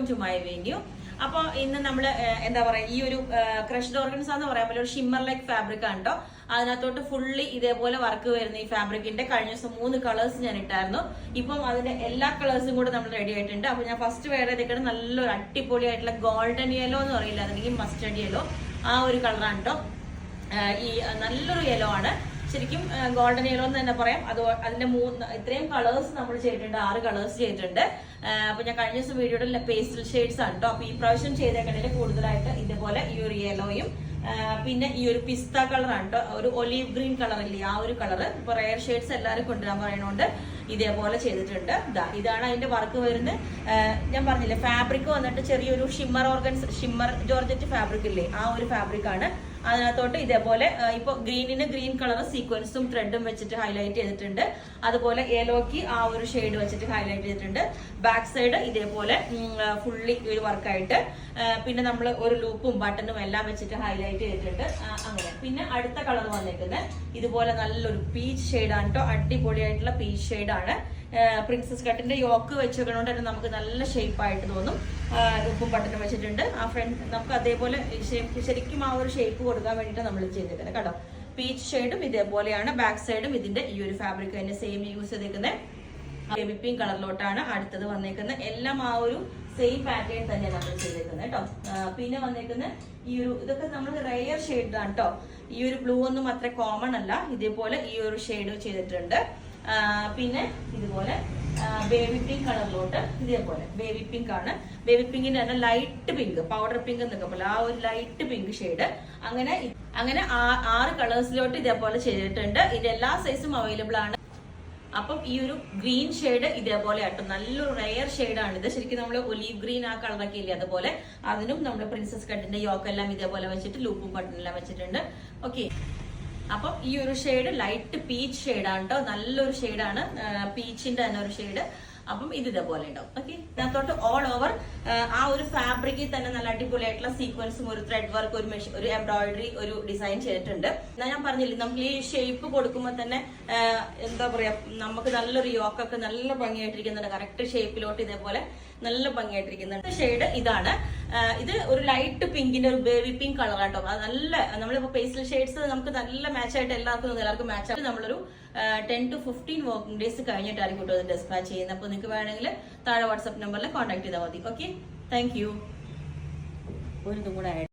Welcome to my venue. അപ്പോൾ ഇന്ന് നമ്മൾ എന്താ പറയാ ഈ ഒരു ക്രഷ്ഡ് ഓർഗൻസ് എന്ന് പറയാൻ പറ്റില്ല, ഒരു ഷിമ്മർ ലൈക്ക് ഫാബ്രിക് ആണ് കേട്ടോ. അതിനകത്തോട്ട് ഫുള്ളി ഇതേപോലെ വർക്ക് വരുന്ന ഈ ഫാബ്രിക്കിന്റെ കഴിഞ്ഞ ദിവസം 3 കളേഴ്സ് ഞാൻ ഇട്ടായിരുന്നു. ഇപ്പം അതിന്റെ എല്ലാ കളേഴ്സും കൂടെ നമ്മൾ റെഡി ആയിട്ടുണ്ട്. അപ്പൊ ഞാൻ ഫസ്റ്റ് വേറെ ചെയ്തേക്കുന്നത് നല്ലൊരു അടിപൊളിയായിട്ടുള്ള ഗോൾഡൻ യെല്ലോ എന്ന് പറയില്ല, അല്ലെങ്കിൽ മസ്റ്റർഡ് യെല്ലോ, ആ ഒരു കളറാണ് കേട്ടോ. ഈ നല്ലൊരു യെല്ലോ ആണ്, ശരിക്കും ഗോൾഡൻ യെല്ലോ എന്ന് തന്നെ പറയാം. അതിന്റെ ഇത്രയും കളേഴ്സ് നമ്മൾ ചെയ്തിട്ടുണ്ട്, 6 കളേഴ്സ് ചെയ്തിട്ടുണ്ട്. അപ്പൊ ഞാൻ കഴിഞ്ഞ ദിവസം വീഡിയോയുടെ പേസ്റ്റൽ ഷെയ്ഡ്സ് ആണ് കേട്ടോ. അപ്പൊ ഈ പ്രാവശ്യം ചെയ്തേക്കുന്നതിൽ കൂടുതലായിട്ട് ഇതേപോലെ ഈ ഒരു യെല്ലോയും പിന്നെ ഈ ഒരു പിസ്ത കളറാണ് കേട്ടോ, ഒരു ഒലീവ് ഗ്രീൻ കളർ ഇല്ലേ, ആ ഒരു കളറ്. ഇപ്പൊ റെയർ ഷെയ്ഡ്സ് എല്ലാവരും കൊണ്ടുവരാൻ പറയുന്നതുകൊണ്ട് ഇതേപോലെ ചെയ്തിട്ടുണ്ട്. ഇതാണ് അതിന്റെ വർക്ക് വരുന്നത്. ഞാൻ പറഞ്ഞില്ലേ, ഫാബ്രിക് വന്നിട്ട് ചെറിയൊരു ഷിമ്മർ ജോർജറ്റ് ഫാബ്രിക് ഇല്ലേ, ആ ഒരു ഫാബ്രിക് ആണ്. അതിനകത്തോട്ട് ഇതേപോലെ ഇപ്പൊ ഗ്രീനിന് ഗ്രീൻ കളർ സീക്വൻസും ത്രെഡും വെച്ചിട്ട് ഹൈലൈറ്റ് ചെയ്തിട്ടുണ്ട്. അതുപോലെ യെലോക്ക് ആ ഒരു ഷെയ്ഡ് വെച്ചിട്ട് ഹൈലൈറ്റ് ചെയ്തിട്ടുണ്ട്. ബാക്ക് സൈഡ് ഇതേപോലെ ഫുള്ളി ഒരു വർക്കായിട്ട്, പിന്നെ നമ്മൾ ഒരു ലൂപ്പും ബട്ടണും എല്ലാം വെച്ചിട്ട് ഹൈലൈറ്റ് ചെയ്തിട്ടുണ്ട്. അങ്ങനെ പിന്നെ അടുത്ത കളർ വന്നിരിക്കുന്നത് ഇതുപോലെ നല്ലൊരു പീച്ച് ഷെയ്ഡാണ് കേട്ടോ. അടിപൊളിയായിട്ടുള്ള പീച്ച് ഷെയ്ഡാണ്. പ്രിൻസസ് കട്ടിന്റെ യോക്ക് വെച്ചുകൊണ്ട് തന്നെ നമുക്ക് നല്ല ഷേപ്പ് ആയിട്ട് തോന്നും. ഉപ്പും ബട്ടണും വെച്ചിട്ടുണ്ട്. ആ ഫ്രണ്ട് നമുക്ക് അതേപോലെ ശരിക്കും ആ ഒരു ഷേപ്പ് കൊടുക്കാൻ വേണ്ടിയിട്ട് നമ്മൾ ചെയ്തേക്കുന്നത് കേട്ടോ. പീച്ച് ഷെയ്ഡും ഇതേപോലെയാണ്. ബാക്ക് സൈഡും ഇതിന്റെ ഈ ഒരു ഫാബ്രിക് തന്നെ സെയിം യൂസ് ചെയ്തേക്കുന്നത്. ബേബി പിങ്ക് കളറിലോട്ടാണ് അടുത്തത് വന്നേക്കുന്നത്. എല്ലാം ആ ഒരു സെയിം പാറ്റേൺ തന്നെയാണ് നമ്മൾ ചെയ്തേക്കുന്നത് കേട്ടോ. പിന്നെ വന്നേക്കുന്ന ഈ ഒരു ഇതൊക്കെ നമ്മൾ റെയർ ഷെയ്ഡ് ആണ് കേട്ടോ. ഈ ഒരു ബ്ലൂ ഒന്നും അത്ര കോമൺ അല്ല. ഇതേപോലെ ഈ ഒരു ഷെയ്ഡ് ചെയ്തിട്ടുണ്ട്. പിന്നെ ഇതുപോലെ ബേബി പിങ്ക് കളറിലോട്ട് ഇതേപോലെ ബേബി പിങ്ക് ആണ്. ബേബി പിങ്കിന്റെ തന്നെ ലൈറ്റ് പിങ്ക്, പൗഡർ പിങ്ക് എന്നൊക്കെ പോലെ ആ ഒരു ലൈറ്റ് പിങ്ക് ഷെയ്ഡ്. അങ്ങനെ 6 കളേഴ്സിലോട്ട് ഇതേപോലെ ചെയ്തിട്ടുണ്ട്. ഇതിന്റെ എല്ലാ സൈസും അവൈലബിൾ ആണ്. അപ്പം ഈ ഒരു ഗ്രീൻ ഷെയ്ഡ് ഇതേപോലെ ആട്ടോ, നല്ലൊരു റെയർ ഷെയ്ഡാണ് ഇത്. ശരിക്കും നമ്മൾ ഒലീവ് ഗ്രീൻ ആ കളറൊക്കെ ഇല്ലേ, അതുപോലെ അതിനും നമ്മൾ പ്രിൻസസ് കട്ടിന്റെ യോക്കെല്ലാം ഇതേപോലെ വെച്ചിട്ട് ലൂപ്പും ബട്ടണെല്ലാം വെച്ചിട്ടുണ്ട്. ഓക്കെ, അപ്പം ഈ ഒരു ഷെയ്ഡ് ലൈറ്റ് പീച്ച് ഷെയ്ഡാണ് കേട്ടോ. നല്ലൊരു ഷെയ്ഡാണ്, പീച്ചിന്റെ തന്നെ ഒരു ഷെയ്ഡ്. അപ്പം ഇത് ഇതേപോലെ ഉണ്ടാവും. ഓക്കെ, ഇതിനകത്തോട്ട് ഓൾ ഓവർ ആ ഒരു ഫാബ്രിക്കിൽ തന്നെ നല്ല അടിപൊളിയായിട്ടുള്ള സീക്വൻസും ഒരു ത്രെഡ് വർക്ക്, ഒരു എംബ്രോയിഡറി, ഒരു ഡിസൈൻ ചെയ്തിട്ടുണ്ട്. ഞാൻ പറഞ്ഞില്ലേ, നമുക്ക് ഈ ഷേപ്പ് കൊടുക്കുമ്പോൾ തന്നെ എന്താ പറയാ, നമുക്ക് നല്ലൊരു യോക്കൊക്കെ നല്ല ഭംഗിയായിട്ടിരിക്കുന്നുണ്ട്. കറക്റ്റ് ഷേപ്പിലോട്ട് ഇതേപോലെ നല്ല ഭംഗിയായിട്ടിരിക്കുന്നുണ്ട്. ഷെയ്ഡ് ഇതാണ്. ഇത് ഒരു ലൈറ്റ് പിങ്കിന്റെ ഒരു ബേബി പിങ്ക് കളറാട്ടോ. അത് നല്ല നമ്മളിപ്പോ പേസ്റ്റൽ ഷെയ്ഡ്സ് നമുക്ക് നല്ല മാച്ച് ആയിട്ട് എല്ലാവർക്കും മാച്ച് ആയിട്ട് നമ്മളൊരു 10 to 15 വർക്കിംഗ് ഡേയ്സ് കഴിഞ്ഞിട്ടായിരിക്കും കേട്ടോ ഇത് ഡിസ്പാച്ച് ചെയ്യുന്നത്. അപ്പോൾ നിങ്ങൾക്ക് വേണമെങ്കിൽ താഴെ വാട്സ്ആപ്പ് നമ്പറിൽ കോൺടാക്ട് ചെയ്താൽ മതി. Okay, thank you. ഒരു ഇതും കൂടെ